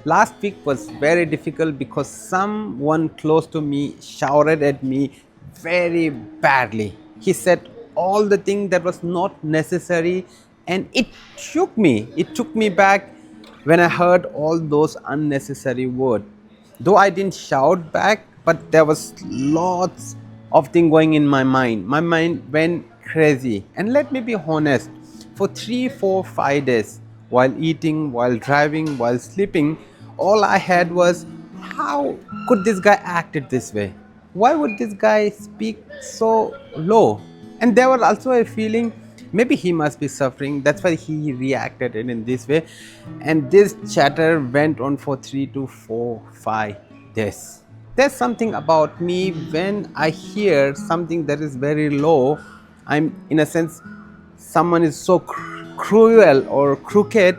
Last week was very difficult because someone close to me shouted at me very badly. He said all the things that was not necessary, and it shook me. It took me back when I heard all those unnecessary words. Though I didn't shout back, but there was lots of things going in my mind. My mind went crazy. And let me be honest, for 3, 4, 5 days, while eating, while driving, while sleeping, all I had was, how could this guy act it this way? Why would this guy speak so low? And there was also a feeling maybe he must be suffering, that's why he reacted in this way. And this chatter went on for 3 to 4, 5 days. There's something about me when I hear something that is very low, I'm in a sense someone is so cruel or crooked,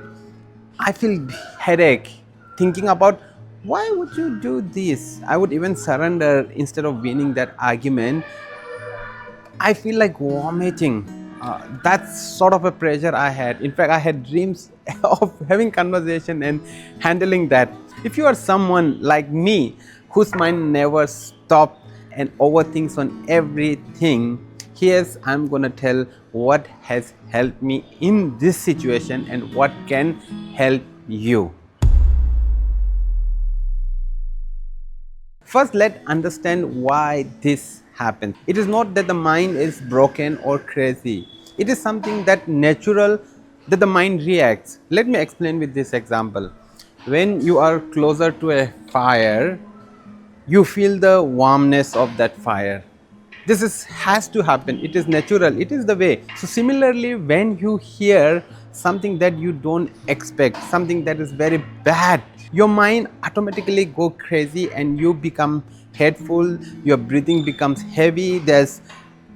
I feel headache thinking about why would you do this. I would even surrender instead of winning that argument. I feel like vomiting. That's sort of a pressure I had. In fact, I had dreams of having conversation and handling that. If you are someone like me whose mind never stops and overthinks on everything, here's I'm gonna tell what has helped me in this situation and what can help you. First, let's understand why this happens. It is not that the mind is broken or crazy. It is something that natural, that the mind reacts. Let me explain with this example. When you are closer to a fire, you feel the warmness of that fire. This has to happen. It is natural. It is the way. So similarly, when you hear something that you don't expect, something that is very bad, your mind automatically go crazy and you become headful, your breathing becomes heavy, there's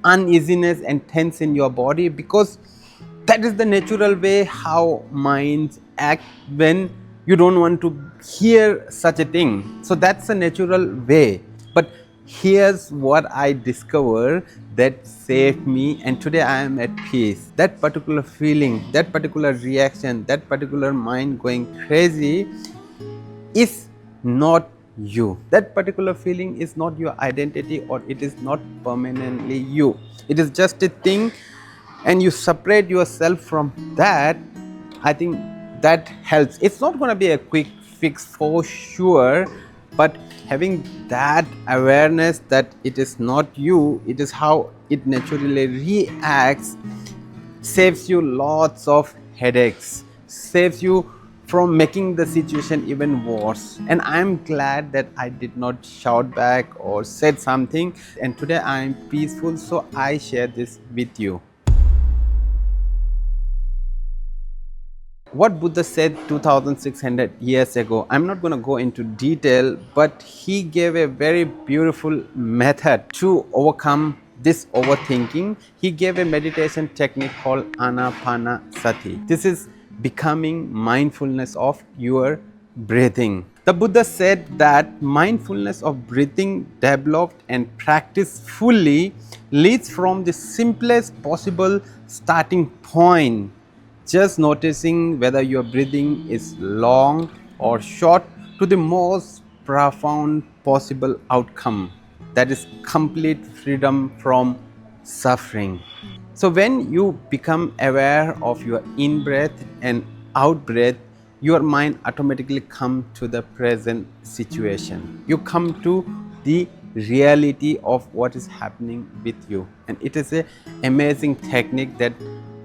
uneasiness and tense in your body, because that is the natural way how minds act when you don't want to hear such a thing. So that's a natural way. But here's what I discovered that saved me, and today I am at peace. That particular feeling, that particular reaction, that particular mind going crazy is not you. That particular feeling is not your identity, or it is not permanently you. It is just a thing, and you separate yourself from that. I think that helps. It's not going to be a quick fix for sure, but having that awareness that it is not you, it is how it naturally reacts, saves you lots of headaches, saves you from making the situation even worse. And I'm glad that I did not shout back or said something, and today I'm peaceful, so I share this with you. What Buddha said 2600 years ago, I'm not going to go into detail, but he gave a very beautiful method to overcome this overthinking. He gave a meditation technique called Anapanasati. This is becoming mindfulness of your breathing. The Buddha said that mindfulness of breathing developed and practiced fully leads from the simplest possible starting point, just noticing whether your breathing is long or short, to the most profound possible outcome, that is complete freedom from suffering. So when you become aware of your in breath and out breath, your mind automatically come to the present situation. You come to the reality of what is happening with you, and it is an amazing technique that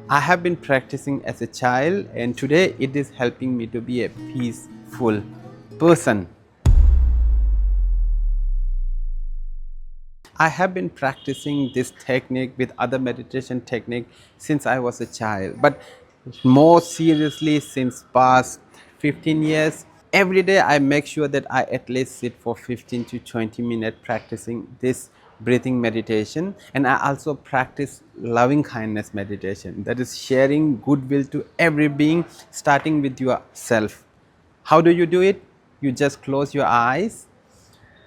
I have been practicing as a child, and today it is helping me to be a peaceful person. I have been practicing this technique with other meditation technique since I was a child, but more seriously since past 15 years. Every day I make sure that I at least sit for 15 to 20 minutes practicing this breathing meditation, and I also practice loving kindness meditation, that is sharing goodwill to every being, starting with yourself. How do you do it? You just close your eyes,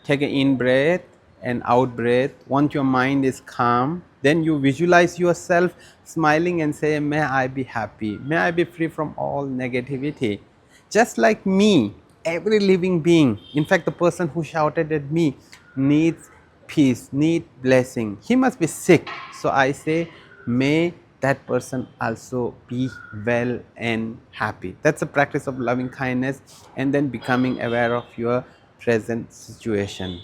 take an in breath and out breath. Once your mind is calm, then you visualize yourself smiling and say, may I be happy, may I be free from all negativity, just like me. Every living being, in fact, the person who shouted at me, needs peace, needs blessing. He must be sick. So I say, may that person also be well and happy. That's a practice of loving kindness and then becoming aware of your present situation.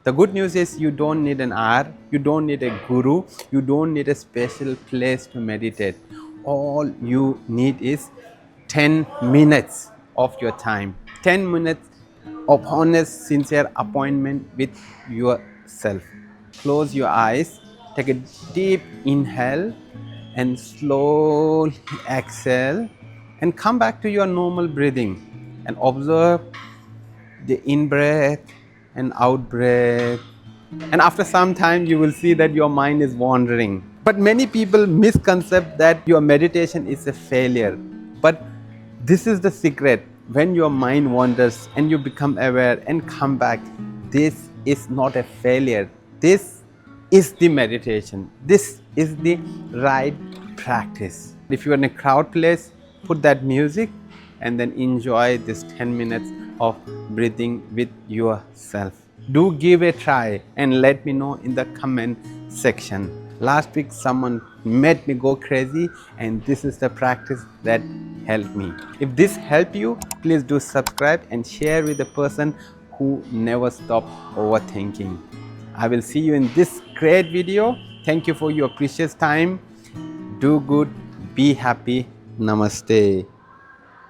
The good news is you don't need an hour, you don't need a guru, you don't need a special place to meditate. All you need is 10 minutes of your time, 10 minutes of honest, sincere appointment with yourself. Close your eyes, take a deep inhale, and slowly exhale, and come back to your normal breathing and observe the in breath and out breath. And after some time you will see that your mind is wandering, but many people misconcept that your meditation is a failure. But this is the secret: when your mind wanders and you become aware and come back, this is not a failure, this is the meditation, this is the right practice. If you are in a crowd place, put that music and then enjoy this 10 minutes of breathing with yourself. Do give a try and let me know in the comment section. Last week someone made me go crazy, and this is the practice that helped me. If this helped you, please do subscribe and share with the person who never stop overthinking. I will see you in this great video. Thank you for your precious time. Do good, be happy. Namaste.